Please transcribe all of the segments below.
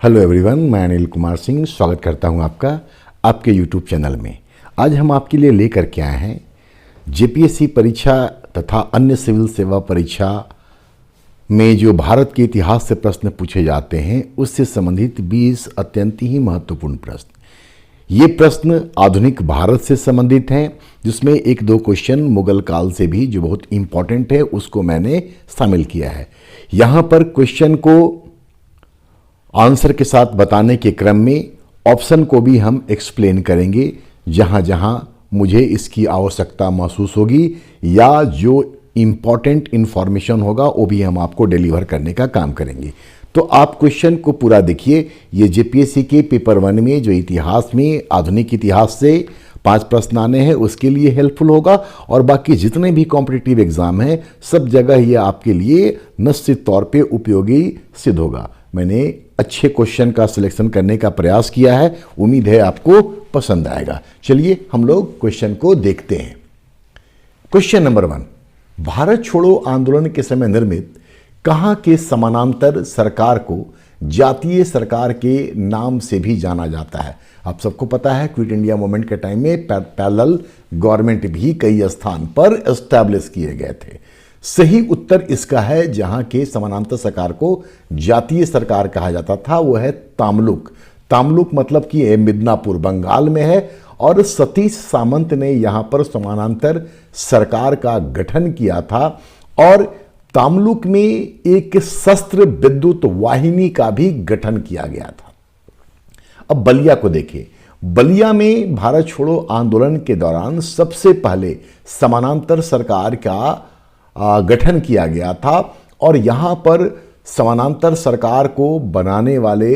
Hello everyone, मैं अनिल कुमार सिंह स्वागत करता हूं आपका आपके यूट्यूब चैनल में। आज हम आपके लिए लेकर के आए हैं जेपीएससी परीक्षा तथा अन्य सिविल सेवा परीक्षा में जो भारत के इतिहास से प्रश्न पूछे जाते हैं उससे संबंधित 20 अत्यंत ही महत्वपूर्ण प्रश्न। ये प्रश्न आधुनिक भारत से संबंधित हैं, जिसमें एक दो क्वेश्चन मुगल काल से भी जो बहुत इंपॉर्टेंट है उसको मैंने शामिल किया है। यहाँ पर क्वेश्चन को आंसर के साथ बताने के क्रम में ऑप्शन को भी हम एक्सप्लेन करेंगे, जहां जहां मुझे इसकी आवश्यकता महसूस होगी या जो इम्पॉर्टेंट इंफॉर्मेशन होगा वो भी हम आपको डिलीवर करने का काम करेंगे। तो आप क्वेश्चन को पूरा देखिए। ये जेपीएससी के पेपर 1 में जो इतिहास में आधुनिक इतिहास से 5 प्रश्न आने हैं उसके लिए हेल्पफुल होगा, और बाकी जितने भी कॉम्पिटिटिव एग्जाम हैं सब जगह ये आपके लिए निश्चित तौर पे उपयोगी सिद्ध होगा। मैंने अच्छे क्वेश्चन का सिलेक्शन करने का प्रयास किया है, उम्मीद है आपको पसंद आएगा। चलिए हम लोग क्वेश्चन को देखते हैं। क्वेश्चन नंबर 1, भारत छोड़ो आंदोलन के समय निर्मित कहां के समानांतर सरकार को जातीय सरकार के नाम से भी जाना जाता है? आप सबको पता है क्विट इंडिया मूवमेंट के टाइम में पैरेलल गवर्नमेंट भी कई स्थान पर एस्टैब्लिश किए गए थे। सही उत्तर इसका है जहां के समानांतर सरकार को जातीय सरकार कहा जाता था, वो है तामलुक। तामलुक मतलब कि मिदनापुर बंगाल में है, और सतीश सामंत ने यहां पर समानांतर सरकार का गठन किया था, और तामलुक में एक शस्त्र विद्युत वाहिनी का भी गठन किया गया था। अब बलिया को देखिए। बलिया में भारत छोड़ो आंदोलन के दौरान सबसे पहले समानांतर सरकार का गठन किया गया था, और यहाँ पर समानांतर सरकार को बनाने वाले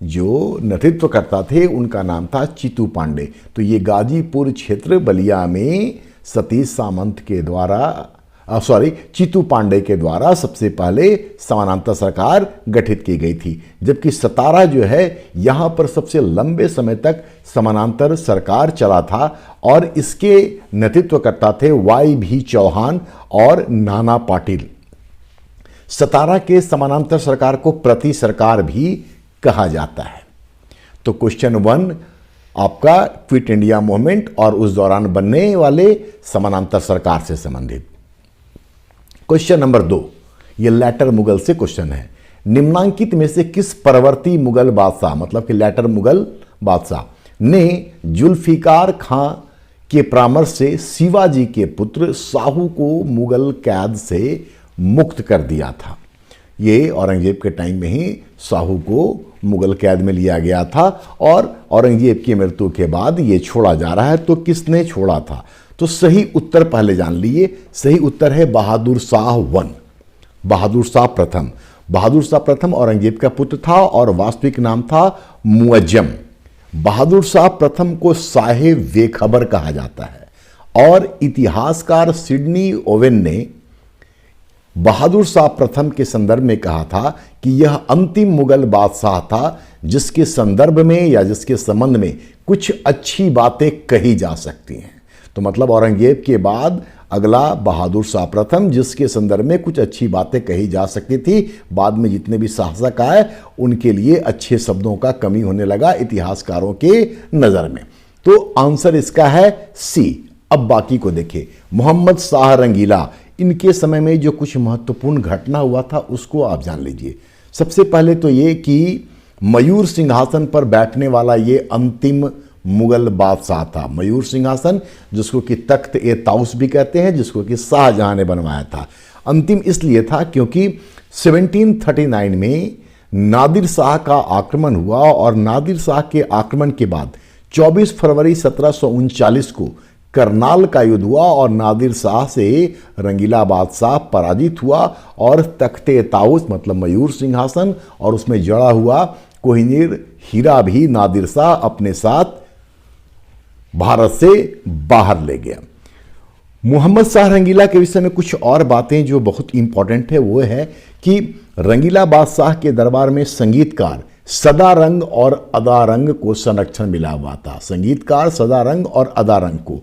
जो नेतृत्वकर्ता थे उनका नाम था चित्तू पांडे। तो ये गाजीपुर क्षेत्र बलिया में सतीश सामंत के द्वारा चित्तू पांडे के द्वारा सबसे पहले समानांतर सरकार गठित की गई थी। जबकि सतारा जो है यहाँ पर सबसे लंबे समय तक समानांतर सरकार चला था, और इसके नेतृत्वकर्ता थे वाई.भी. चौहान और नाना पाटिल। सतारा के समानांतर सरकार को प्रति सरकार भी कहा जाता है। तो क्वेश्चन 1 आपका क्विट इंडिया मूवमेंट और उस दौरान बनने वाले समानांतर सरकार से संबंधित। क्वेश्चन नंबर 2, ये लेटर मुगल से क्वेश्चन है। निम्नांकित में से किस परवर्ती मुगल बादशाह, मतलब कि लेटर मुगल बादशाह, ने जुल्फिकार खां के परामर्श से शिवाजी के पुत्र शाहू को मुगल कैद से मुक्त कर दिया था? ये औरंगजेब के टाइम में ही शाहू को मुगल कैद में लिया गया था, और औरंगजेब की मृत्यु के बाद ये छोड़ा जा रहा है। तो किसने छोड़ा था? तो सही उत्तर पहले जान लीजिए। सही उत्तर है बहादुर शाह 1, बहादुर शाह प्रथम। बहादुर शाह प्रथम औरंगजेब का पुत्र था और वास्तविक नाम था मुअज्जम। बहादुर शाह प्रथम को शाहे बेखबर कहा जाता है, और इतिहासकार सिडनी ओवेन ने बहादुर शाह प्रथम के संदर्भ में कहा था कि यह अंतिम मुगल बादशाह था जिसके संदर्भ में या जिसके संबंध में कुछ अच्छी बातें कही जा सकती हैं। तो मतलब औरंगजेब के बाद अगला बहादुर शाह प्रथम, जिसके संदर्भ में कुछ अच्छी बातें कही जा सकती थी। बाद में जितने भी शासक आए उनके लिए अच्छे शब्दों का कमी होने लगा इतिहासकारों के नज़र में। तो आंसर इसका है सी। अब बाकी को देखिए। मोहम्मद शाह रंगीला, इनके समय में जो कुछ महत्वपूर्ण घटना हुआ था उसको आप जान लीजिए। सबसे पहले तो ये कि मयूर सिंहासन पर बैठने वाला ये अंतिम मुगल बादशाह था। मयूर सिंहासन, जिसको कि तख्त ए ताउस भी कहते हैं, जिसको कि शाहजहां ने बनवाया था। अंतिम इसलिए था क्योंकि 1739 में नादिर शाह का आक्रमण हुआ, और नादिर शाह के आक्रमण के बाद 24 फरवरी 1739 को करनाल का युद्ध हुआ, और नादिर शाह से रंगीला बादशाह पराजित हुआ, और तख्त ए ताउस मतलब मयूर सिंहासन और उसमें जड़ा हुआ कोहिनूर हीरा भी नादिर शाह अपने साथ भारत से बाहर ले गया। मोहम्मद शाह रंगीला के विषय में कुछ और बातें जो बहुत इंपॉर्टेंट है वो है कि रंगीला बादशाह के दरबार में संगीतकार सदारंग और अदारंग को संरक्षण मिला हुआ था। संगीतकार सदारंग और अदारंग को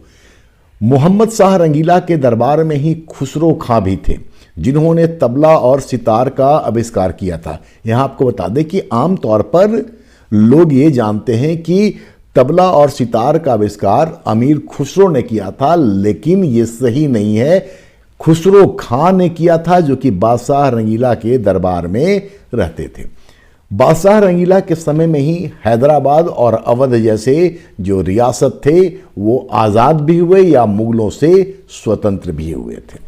मोहम्मद शाह रंगीला के दरबार में ही खुसरो खां भी थे, जिन्होंने तबला और सितार का आविष्कार किया था। यहाँ आपको बता दें कि आमतौर पर लोग ये जानते हैं कि तबला और सितार का आविष्कार अमीर खुसरो ने किया था, लेकिन ये सही नहीं है। खुसरो खां ने किया था, जो कि बादशाह रंगीला के दरबार में रहते थे। बादशाह रंगीला के समय में ही हैदराबाद और अवध जैसे जो रियासत थे वो आज़ाद भी हुए या मुगलों से स्वतंत्र भी हुए थे।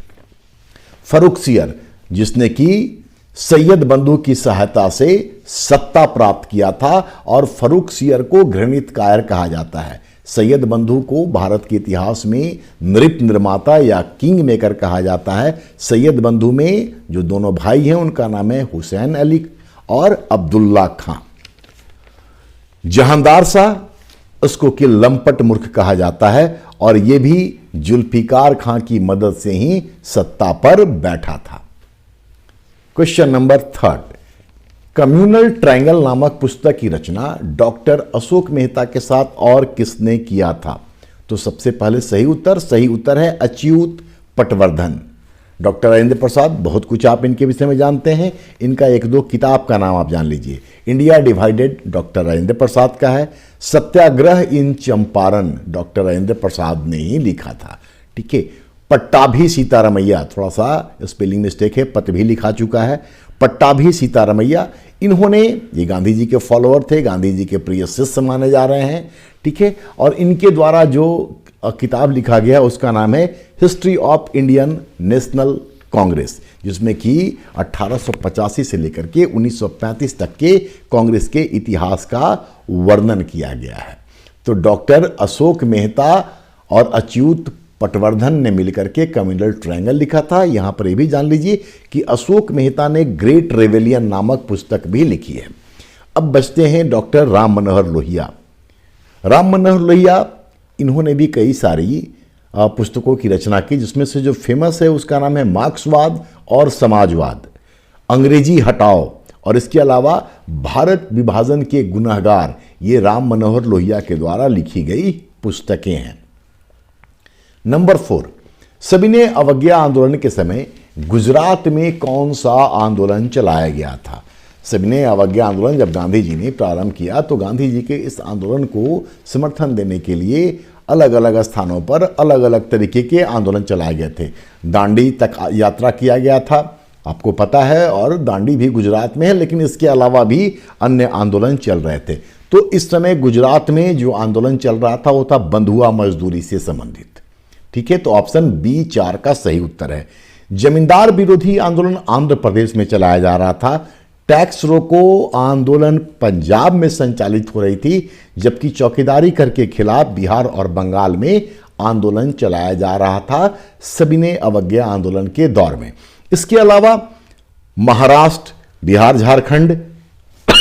फर्रुखसियर, जिसने कि सैयद बंधु की सहायता से सत्ता प्राप्त किया था, और फर्रुखसियर को घृणित कायर कहा जाता है। सैयद बंधु को भारत के इतिहास में नृप निर्माता या किंग मेकर कहा जाता है। सैयद बंधु में जो दोनों भाई हैं उनका नाम है हुसैन अली और अब्दुल्ला खां। जहांदार शाह, उसको कि लंपट मूर्ख कहा जाता है, और यह भी जुल्फिकार खां की मदद से ही सत्ता पर बैठा था। क्वेश्चन नंबर 3, कम्युनल ट्रायंगल नामक पुस्तक की रचना डॉक्टर अशोक मेहता के साथ और किसने किया था? तो सबसे पहले सही उत्तर है अच्युत पटवर्धन। डॉक्टर राजेंद्र प्रसाद, बहुत कुछ आप इनके विषय में जानते हैं। इनका एक दो किताब का नाम आप जान लीजिए। India divided doctor Rajendra Prasad का है। सत्याग्रह इन चंपारण डॉक्टर राजेंद्र प्रसाद ने ही लिखा था। ठीक है। पट्टाभी सीतारमैया, थोड़ा सा स्पेलिंग मिस्टेक है, पट भी लिखा चुका है। पट्टाभी सीतारमैया, इन्होंने, ये गांधी जी के फॉलोअर थे, गांधी जी के प्रिय शिष्य माने जा रहे हैं। ठीक है। और इनके द्वारा जो किताब लिखा गया उसका नाम है history of Indian national Congress, जिसमें कि 1885 से लेकर के 1935 तक के कांग्रेस के इतिहास का वर्णन किया गया है। तो डॉक्टर अशोक मेहता और अच्युत पटवर्धन ने मिलकर के कम्युनल ट्रायंगल लिखा था। यहां पर यह भी जान लीजिए कि अशोक मेहता ने ग्रेट रेवेलियन नामक पुस्तक भी लिखी है। अब बचते हैं डॉक्टर राम मनोहर लोहिया। राम मनोहर लोहिया, इन्होंने भी कई सारी पुस्तकों की रचना की, जिसमें से जो फेमस है उसका नाम है मार्क्सवाद और समाजवाद, अंग्रेजी हटाओ, और इसके अलावा भारत विभाजन के गुनहगार। ये राम मनोहर लोहिया के द्वारा लिखी गई पुस्तकें हैं। नंबर 4, सविनय अवज्ञा आंदोलन के समय गुजरात में कौन सा आंदोलन चलाया गया था? सविनय अवज्ञा आंदोलन जब गांधी जी ने प्रारंभ किया तो गांधी जी के इस आंदोलन को समर्थन देने के लिए अलग अलग स्थानों पर अलग अलग तरीके के आंदोलन चलाए गए थे। दांडी तक यात्रा किया गया था, आपको पता है, और दांडी भी गुजरात में है, लेकिन इसके अलावा भी अन्य आंदोलन चल रहे थे। तो इस समय गुजरात में जो आंदोलन चल रहा था वो था बंधुआ मजदूरी से संबंधित। ठीक है। तो ऑप्शन बी 4 का सही उत्तर है। जमींदार विरोधी आंदोलन आंध्र प्रदेश में चलाया जा रहा था। टैक्स रोको आंदोलन पंजाब में संचालित हो रही थी, जबकि चौकीदारी कर के खिलाफ बिहार और बंगाल में आंदोलन चलाया जा रहा था सविनय अवज्ञा आंदोलन के दौर में। इसके अलावा महाराष्ट्र, बिहार, झारखंड,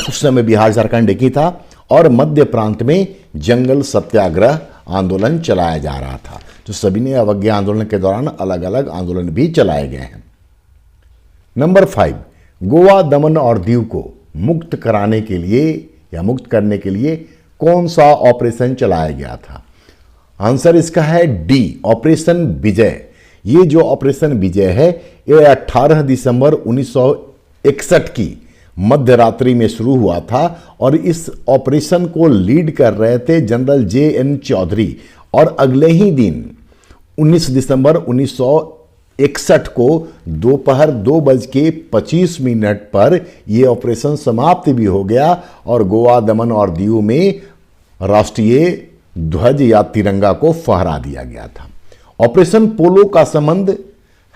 उस समय बिहार झारखंड एक ही था, और मध्य प्रांत में जंगल सत्याग्रह आंदोलन चलाया जा रहा था। तो सविनय अवज्ञा आंदोलन के दौरान अलग अलग आंदोलन भी चलाए गए हैं। नंबर 5, गोवा, दमन और दीव को मुक्त कराने के लिए या मुक्त करने के लिए कौन सा ऑपरेशन चलाया गया था? आंसर इसका है डी, ऑपरेशन विजय। ये जो ऑपरेशन विजय है ये 18 दिसंबर 1961 की मध्य रात्रि में शुरू हुआ था, और इस ऑपरेशन को लीड कर रहे थे जनरल JN चौधरी। और अगले ही दिन 19 दिसंबर 1961 को दोपहर 2:25 पर यह ऑपरेशन समाप्त भी हो गया, और गोवा, दमन और दीव में राष्ट्रीय ध्वज या तिरंगा को फहरा दिया गया था। ऑपरेशन पोलो का संबंध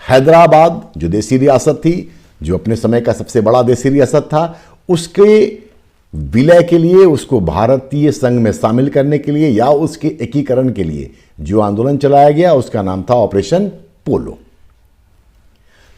हैदराबाद, जो देसी रियासत थी, जो अपने समय का सबसे बड़ा देसी रियासत था, उसके विलय के लिए, उसको भारतीय संघ में शामिल करने के लिए या उसके एकीकरण के लिए जो आंदोलन चलाया गया उसका नाम था ऑपरेशन पोलो।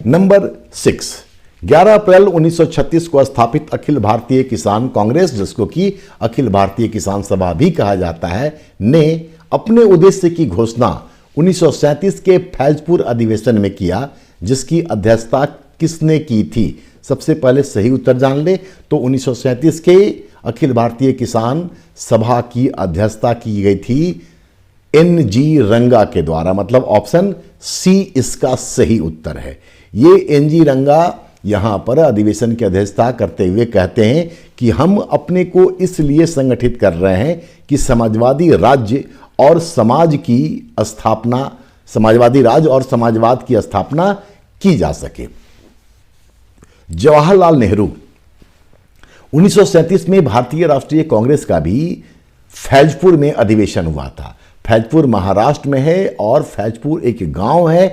नंबर 6, 11 अप्रैल 1936 को स्थापित अखिल भारतीय किसान कांग्रेस, जिसको कि अखिल भारतीय किसान सभा भी कहा जाता है, ने अपने उद्देश्य की घोषणा 1937 के फैजपुर अधिवेशन में किया, जिसकी अध्यक्षता किसने की थी? सबसे पहले सही उत्तर जान ले तो 1937 के अखिल भारतीय किसान सभा की अध्यक्षता की गई थी NG रंगा के द्वारा, मतलब ऑप्शन सी इसका सही उत्तर है। ये NG रंगा यहाँ पर अधिवेशन की अध्यक्षता करते हुए कहते हैं कि हम अपने को इसलिए संगठित कर रहे हैं कि समाजवादी राज्य और समाजवाद की स्थापना की जा सके। जवाहरलाल नेहरू 1937 में भारतीय राष्ट्रीय कांग्रेस का भी फैजपुर में अधिवेशन हुआ था। फैजपुर महाराष्ट्र में है और फैजपुर एक गांव है।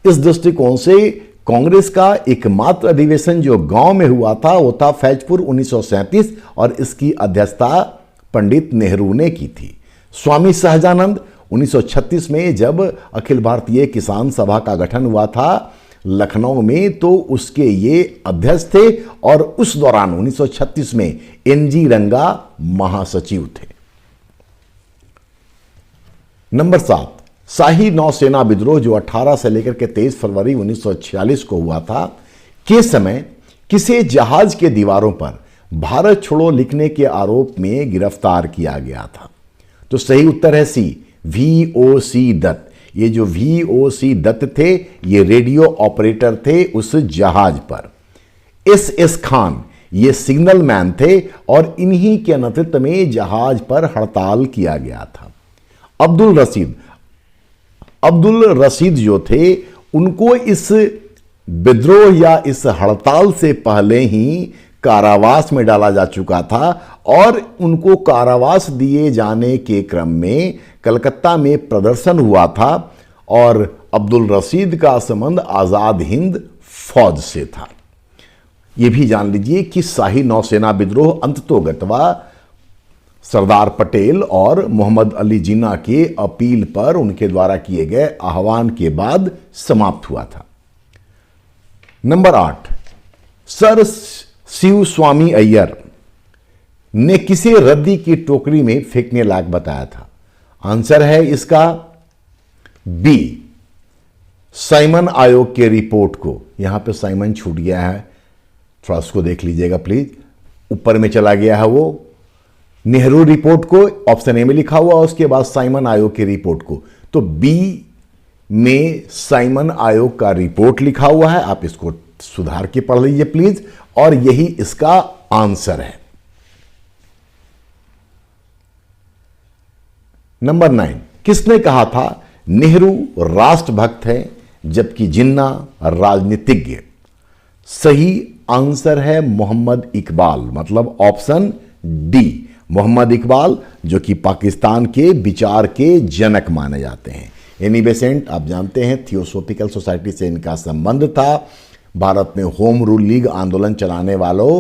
इस दृष्टिकोण से कांग्रेस का एकमात्र अधिवेशन जो गांव में हुआ था वो था फैजपुर 1937 और इसकी अध्यक्षता पंडित नेहरू ने की थी। स्वामी सहजानंद 1936 में जब अखिल भारतीय किसान सभा का गठन हुआ था लखनऊ में, तो उसके ये अध्यक्ष थे और उस दौरान 1936 में एनजी रंगा महासचिव थे। नंबर 7, शाही नौसेना विद्रोह जो 18 से लेकर के 23 फरवरी 1946 को हुआ था के समय किसी जहाज के दीवारों पर भारत छोड़ो लिखने के आरोप में गिरफ्तार किया गया था। तो सही उत्तर है सी, VOC दत्त। ये जो VOC दत्त थे ये रेडियो ऑपरेटर थे उस जहाज पर। SS खान ये सिग्नल मैन थे और इन्हीं के नेतृत्व में जहाज पर हड़ताल किया गया था। अब्दुल रशीद जो थे उनको इस विद्रोह या इस हड़ताल से पहले ही कारावास में डाला जा चुका था और उनको कारावास दिए जाने के क्रम में कलकत्ता में प्रदर्शन हुआ था और अब्दुल रशीद का संबंध आज़ाद हिंद फौज से था। यह भी जान लीजिए कि शाही नौसेना विद्रोह अंततोगत्वा सरदार पटेल और मोहम्मद अली जिन्ना के अपील पर उनके द्वारा किए गए आह्वान के बाद समाप्त हुआ था। नंबर 8, सर शिव स्वामी अय्यर ने किसे रद्दी की टोकरी में फेंकने लायक बताया था? आंसर है इसका बी, साइमन आयोग के रिपोर्ट को। यहां पे साइमन छूट गया है, थोड़ा उसको देख लीजिएगा प्लीज। ऊपर में चला गया है वो नेहरू रिपोर्ट को, ऑप्शन ए में लिखा हुआ, उसके बाद साइमन आयोग की रिपोर्ट को। तो बी में साइमन आयोग का रिपोर्ट लिखा हुआ है, आप इसको सुधार के पढ़ लीजिए प्लीज, और यही इसका आंसर है। नंबर 9, किसने कहा था नेहरू राष्ट्रभक्त है जबकि जिन्ना राजनीतिज्ञ? सही आंसर है मोहम्मद इकबाल, मतलब ऑप्शन डी, मोहम्मद इकबाल, जो कि पाकिस्तान के विचार के जनक माने जाते हैं। एनी बेसेंट आप जानते हैं थियोसोफिकल सोसाइटी से इनका संबंध था। भारत में होम रूल लीग आंदोलन चलाने वालों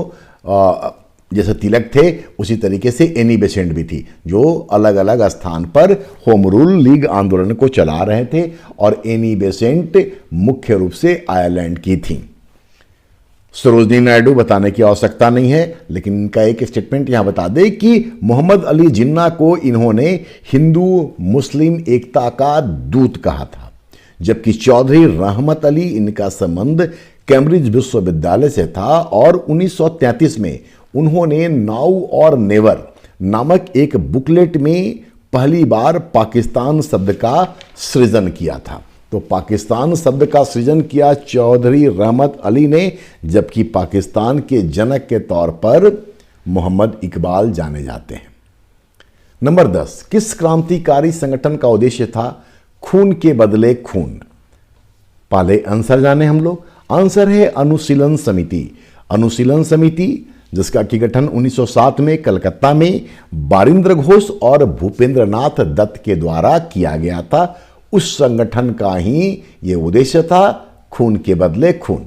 जैसे तिलक थे उसी तरीके से एनी बेसेंट भी थी, जो अलग अलग स्थान पर होम रूल लीग आंदोलन को चला रहे थे और एनी बेसेंट मुख्य रूप से आयरलैंड की थी। सरोजनी नायडू बताने की आवश्यकता नहीं है, लेकिन इनका एक स्टेटमेंट यहां बता दे कि मोहम्मद अली जिन्ना को इन्होंने हिंदू मुस्लिम एकता का दूत कहा था, जबकि चौधरी रहमत अली इनका संबंध कैम्ब्रिज विश्वविद्यालय से था और 1933 में उन्होंने नाउ और नेवर नामक एक बुकलेट में पहली बार पाकिस्तान शब्द का सृजन किया था। तो पाकिस्तान शब्द का सृजन किया चौधरी रहमत अली ने, जबकि पाकिस्तान के जनक के तौर पर मोहम्मद इकबाल जाने जाते हैं। नंबर 10, किस क्रांतिकारी संगठन का उद्देश्य था खून के बदले खून? पहले आंसर जाने हम लोग। आंसर है अनुशीलन समिति। अनुशीलन समिति जिसका कि गठन 1907 में कलकत्ता में बारिंद्र घोष और भूपेंद्र नाथ दत्त के द्वारा किया गया था। उस संगठन का ही यह उद्देश्य था, खून के बदले खून।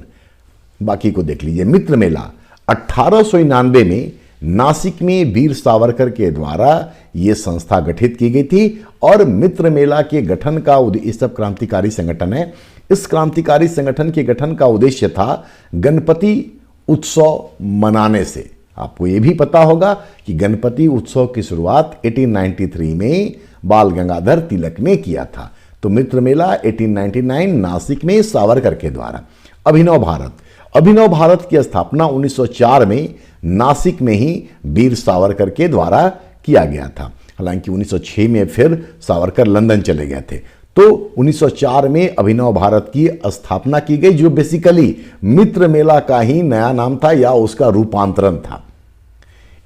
बाकी को देख लीजिए। मित्र मेला 1899 में नासिक में वीर सावरकर के द्वारा यह संस्था गठित की गई थी और मित्र मेला के गठन का इस सब क्रांतिकारी संगठन है। इस क्रांतिकारी संगठन के गठन का उद्देश्य था गणपति उत्सव मनाने से। आपको यह भी पता होगा कि गणपति उत्सव की शुरुआत 1893 में बाल गंगाधर तिलक ने किया था। तो मित्र मेला 1899 नासिक में सावरकर के द्वारा। अभिनव भारत की स्थापना 1904 में नासिक में ही वीर सावरकर के द्वारा किया गया था। हालांकि 1906 में फिर सावरकर लंदन चले गए थे। तो 1904 में अभिनव भारत की स्थापना की गई, जो बेसिकली मित्र मेला का ही नया नाम था या उसका रूपांतरण था।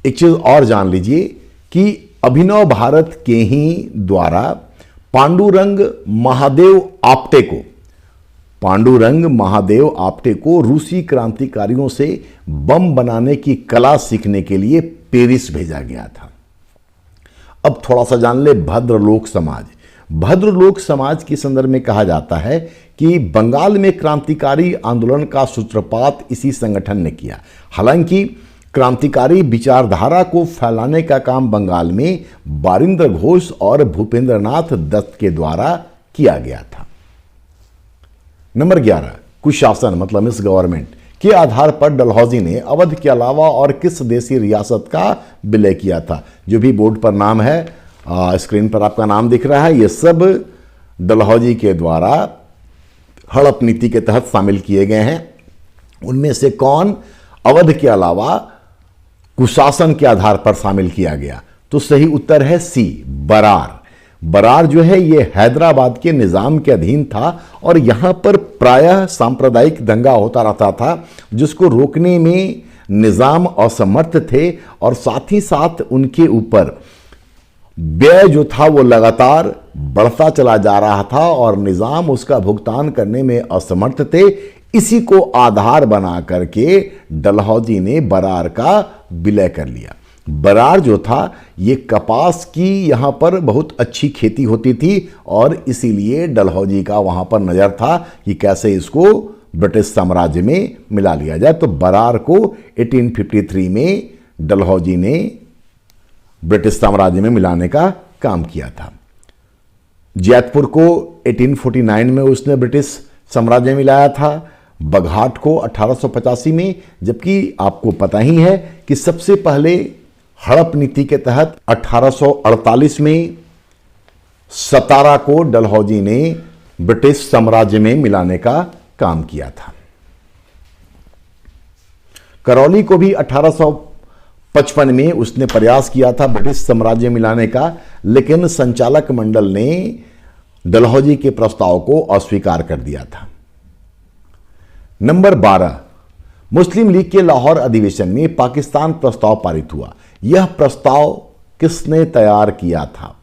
एक चीज और जान लीजिए कि अभिनव भारत के ही द्वारा पांडुरंग महादेव आप्टे को रूसी क्रांतिकारियों से बम बनाने की कला सीखने के लिए पेरिस भेजा गया था। अब थोड़ा सा जान ले भद्रलोक समाज। भद्रलोक समाज के संदर्भ में कहा जाता है कि बंगाल में क्रांतिकारी आंदोलन का सूत्रपात इसी संगठन ने किया। हालांकि क्रांतिकारी विचारधारा को फैलाने का काम बंगाल में बारिंद्र घोष और भूपेंद्रनाथ दत्त के द्वारा किया गया था। नंबर 11, कुशासन मतलब मिस गवर्नमेंट के आधार पर डलहौजी ने अवध के अलावा और किस देशी रियासत का विलय किया था। जो भी बोर्ड पर नाम है, स्क्रीन पर आपका नाम दिख रहा है, ये सब डलहौजी के द्वारा हड़प नीति के तहत शामिल किए गए हैं। उनमें से कौन अवध के अलावा कुशासन के आधार पर शामिल किया गया? तो सही उत्तर है सी, बरार। बरार जो है ये हैदराबाद के निजाम के अधीन था और यहां पर प्रायः सांप्रदायिक दंगा होता रहता था, जिसको रोकने में निजाम असमर्थ थे और साथ ही साथ उनके ऊपर व्यय जो था वो लगातार बढ़ता चला जा रहा था और निजाम उसका भुगतान करने में असमर्थ थे। इसी को आधार बना करके डलहौजी ने बरार का विलय कर लिया। बरार जो था ये कपास की यहां पर बहुत अच्छी खेती होती थी और इसीलिए डलहौजी का वहां पर नजर था कि कैसे इसको ब्रिटिश साम्राज्य में मिला लिया जाए। तो बरार को 1853 में डलहौजी ने ब्रिटिश साम्राज्य में मिलाने का काम किया था। जैतपुर को 1849 में उसने ब्रिटिश साम्राज्य में मिलाया था, बघाट को 1885 में, जबकि आपको पता ही है कि सबसे पहले हड़प नीति के तहत 1848 में सतारा को डलहौजी ने ब्रिटिश साम्राज्य में मिलाने का काम किया था। करौली को भी 1855 में उसने प्रयास किया था ब्रिटिश साम्राज्य मिलाने का, लेकिन संचालक मंडल ने डलहौजी के प्रस्ताव को अस्वीकार कर दिया था। नंबर 12, मुस्लिम लीग के लाहौर अधिवेशन में पाकिस्तान प्रस्ताव पारित हुआ। यह प्रस्ताव किसने तैयार किया था?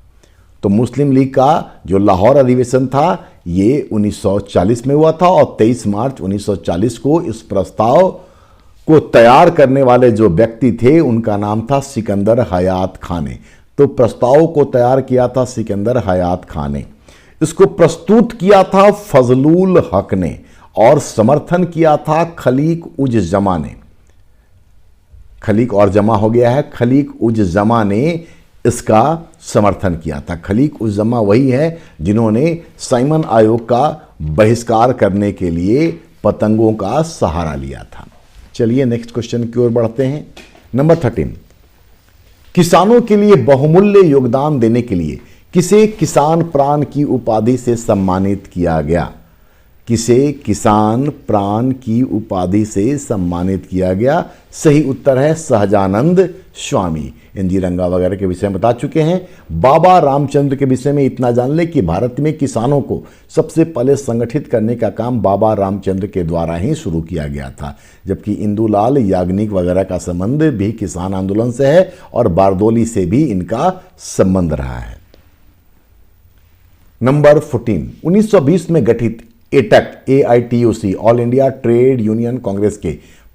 तो मुस्लिम लीग का जो लाहौर अधिवेशन था ये 1940 में हुआ था और 23 मार्च 1940 को इस प्रस्ताव को तैयार करने वाले जो व्यक्ति थे उनका नाम था सिकंदर हयात खान ने। तो प्रस्ताव को तैयार किया था सिकंदर हयात खान ने, इसको प्रस्तुत किया था फजलुल हक ने और समर्थन किया था खलीक उज जमा ने। खलीक और जमा हो गया है, खलीक उज जमा ने इसका समर्थन किया था। खलीक उज जमा वही है जिन्होंने साइमन आयोग का बहिष्कार करने के लिए पतंगों का सहारा लिया था। चलिए नेक्स्ट क्वेश्चन की ओर बढ़ते हैं। नंबर 13, किसानों के लिए बहुमूल्य योगदान देने के लिए किसे किसान प्राण की उपाधि से सम्मानित किया गया? किसे किसान प्राण की उपाधि से सम्मानित किया गया? सही उत्तर है सहजानंद स्वामी। इंदिरंगा वगैरह के विषय में बता चुके हैं। बाबा रामचंद्र के विषय में इतना जान ले कि भारत में किसानों को सबसे पहले संगठित करने का काम बाबा रामचंद्र के द्वारा ही शुरू किया गया था, जबकि इंदुलाल याग्निक वगैरह का संबंध भी किसान आंदोलन से है और बारदोली से भी इनका संबंध रहा है। नंबर 14, 1920 में गठित AITUC AITUC all India Trade Union Congress के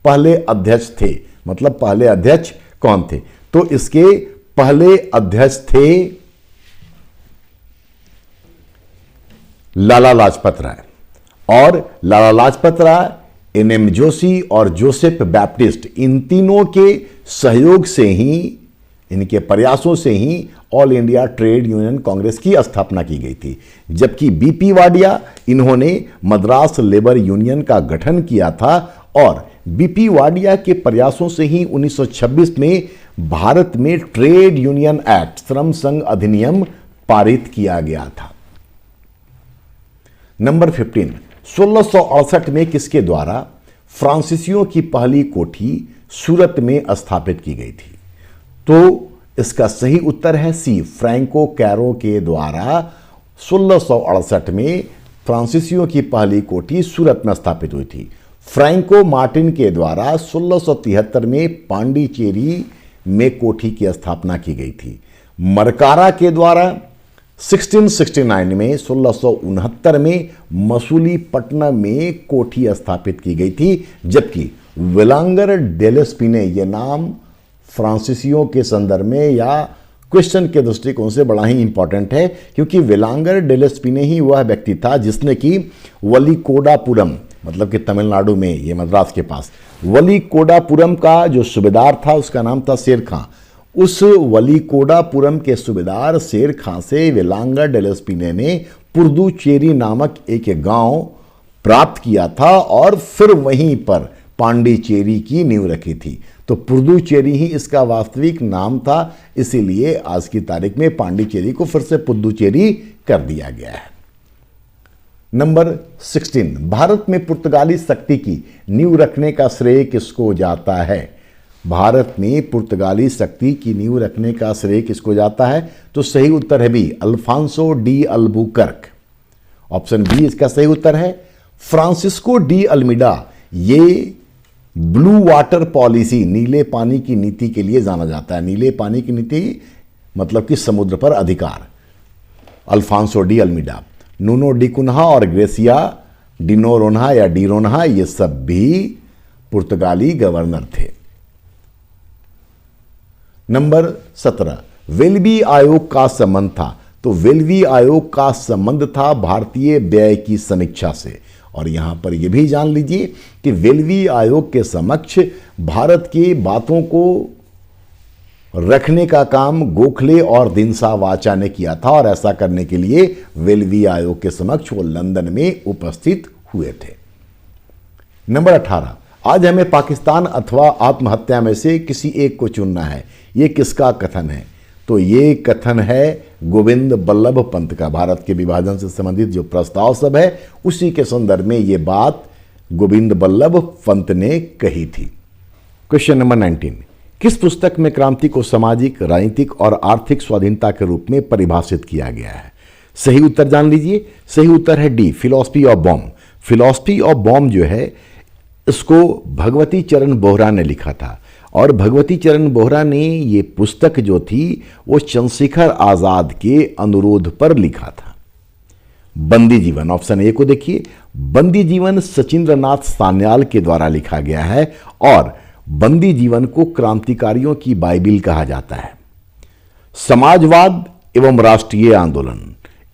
पहले अध्यक्ष थे। मतलब पहले अध्यक्ष कौन थे? तो इसके पहले अध्यक्ष थे लाला लाजपत राय, और लाला लाजपत राय, NM जोशी और जोसेफ बैप्टिस्ट, इन तीनों के सहयोग से ही, इनके प्रयासों से ही All India Trade Union Congress की स्थापना की गई थी। जबकि BP वाडिया, इन्होंने मद्रास लेबर यूनियन का गठन किया था और BP वाडिया के प्रयासों से ही 1926 में भारत में ट्रेड यूनियन एक्ट, श्रम संघ अधिनियम पारित किया गया था। नंबर 15, 1668 में किसके द्वारा फ्रांसीसियों की पहली कोठी सूरत में स्थापित की गई थी? तो इसका सही उत्तर है सी, फ्रैंको कैरो के द्वारा 1668 में फ्रांसीसियों की पहली कोठी सूरत में स्थापित हुई थी। फ्रैंको मार्टिन के द्वारा 1673 में पांडिचेरी में कोठी की स्थापना की गई थी। मरकारा के द्वारा 1669 में 1669 में मसूलीपट्टनम में कोठी स्थापित की गई थी, जबकि विलांगर डेलेस्पिने यह नाम फ्रांसीसियों के संदर्भ में या क्वेश्चन के दृष्टिकोण से बड़ा ही इंपॉर्टेंट है, क्योंकि विलांगर डेलेस्पिने ही वह व्यक्ति था जिसने कि वलीकोडापुरम, मतलब कि तमिलनाडु में, ये मद्रास के पास, वलीकोडापुरम का जो सूबेदार था उसका नाम था शेर खां। उस वलीकोडापुरम के सूबेदार शेर खां से विलांगर डेलेस्पिने ने पुर्दुचेरी नामक एक गांव प्राप्त किया था और फिर वहीं पर पांडिचेरी की नींव रखी थी। तो पुर्दुचेरी ही इसका वास्तविक नाम था, इसीलिए आज की तारीख में पांडिचेरी को फिर से पुद्दुचेरी कर दिया गया है। नंबर 16, भारत में पुर्तगाली शक्ति की नींव रखने का श्रेय किसको जाता है? भारत में पुर्तगाली शक्ति की नींव रखने का श्रेय किसको जाता है? तो सही उत्तर है B, Afonso de Albuquerque. Option B इसका सही उत्तर है। फ्रांसिस्को डी अल्मीडा, ये ब्लू वाटर पॉलिसी, नीले पानी की नीति के लिए जाना जाता है। नीले पानी की नीति मतलब कि समुद्र पर अधिकार। Afonso de Almeida, Nuno de Cunha और ग्रेसिया डी नोरोन्हा या डी रोन्हा, ये सब भी पुर्तगाली गवर्नर थे। नंबर 17, वेल्बी आयोग का संबंध था। तो वेल्बी आयोग का संबंध था भारतीय व्यय की समीक्षा से। और यहां पर यह भी जान लीजिए कि वेल्बी आयोग के समक्ष भारत की बातों को रखने का काम गोखले और दिनसा वाचा ने किया था, और ऐसा करने के लिए वेल्बी आयोग के समक्ष वो लंदन में उपस्थित हुए थे। नंबर 18, आज हमें पाकिस्तान अथवा आत्महत्या में से किसी एक को चुनना है। यह किसका कथन है? तो ये कथन है गोविंद बल्लभ पंत का। भारत के विभाजन से संबंधित जो प्रस्ताव सब है उसी के संदर्भ में ये बात गोविंद बल्लभ पंत ने कही थी। क्वेश्चन नंबर 19, किस पुस्तक में क्रांति को सामाजिक, राजनीतिक और आर्थिक स्वाधीनता के रूप में परिभाषित किया गया है? सही उत्तर जान लीजिए। सही उत्तर है D, philosophy of bomb. Philosophy of bomb जो है इसको भगवती चरण बोहरा ने लिखा था, और भगवती चरण बोहरा ने ये पुस्तक जो थी वो चंद्रशेखर आजाद के अनुरोध पर लिखा था। बंदी जीवन, ऑप्शन ए को देखिए, बंदी जीवन सचिंद्रनाथ सान्याल के द्वारा लिखा गया है, और बंदी जीवन को क्रांतिकारियों की बाइबिल कहा जाता है। समाजवाद एवं राष्ट्रीय आंदोलन,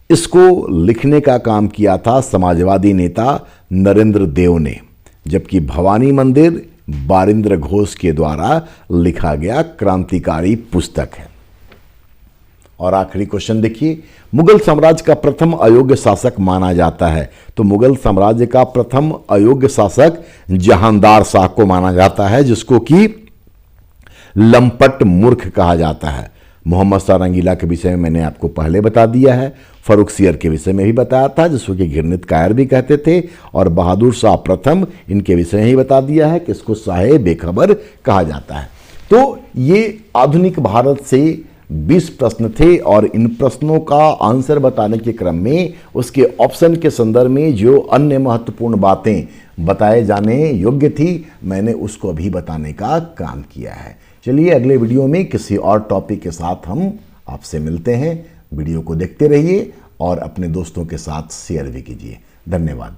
इसको लिखने का काम किया था समाजवादी नेता नरेंद्र देव ने, जबकि भवानी मंदिर बारिंद्र घोष के द्वारा लिखा गया क्रांतिकारी पुस्तक है। और आखिरी क्वेश्चन देखिए, मुगल साम्राज्य का प्रथम अयोग्य शासक माना जाता है। तो मुगल साम्राज्य का प्रथम अयोग्य शासक जहांदार शाह को माना जाता है, जिसको कि लंपट मूर्ख कहा जाता है। मोहम्मद शाह रंगीला के विषय में मैंने आपको पहले बता दिया है, फर्रुख सियर के विषय में भी बताया था जिसको कि घृणित कायर भी कहते थे, और बहादुर शाह प्रथम, इनके विषय ही बता दिया है कि इसको शाहे बेखबर कहा जाता है। तो ये आधुनिक भारत से 20 प्रश्न थे, और इन प्रश्नों का आंसर बताने के क्रम में उसके ऑप्शन के संदर्भ में जो अन्य महत्वपूर्ण बातें बताए जाने योग्य थी मैंने उसको भी बताने का काम किया है। चलिए अगले वीडियो में किसी और टॉपिक के साथ हम आपसे मिलते हैं। वीडियो को देखते रहिए और अपने दोस्तों के साथ शेयर भी कीजिए। धन्यवाद।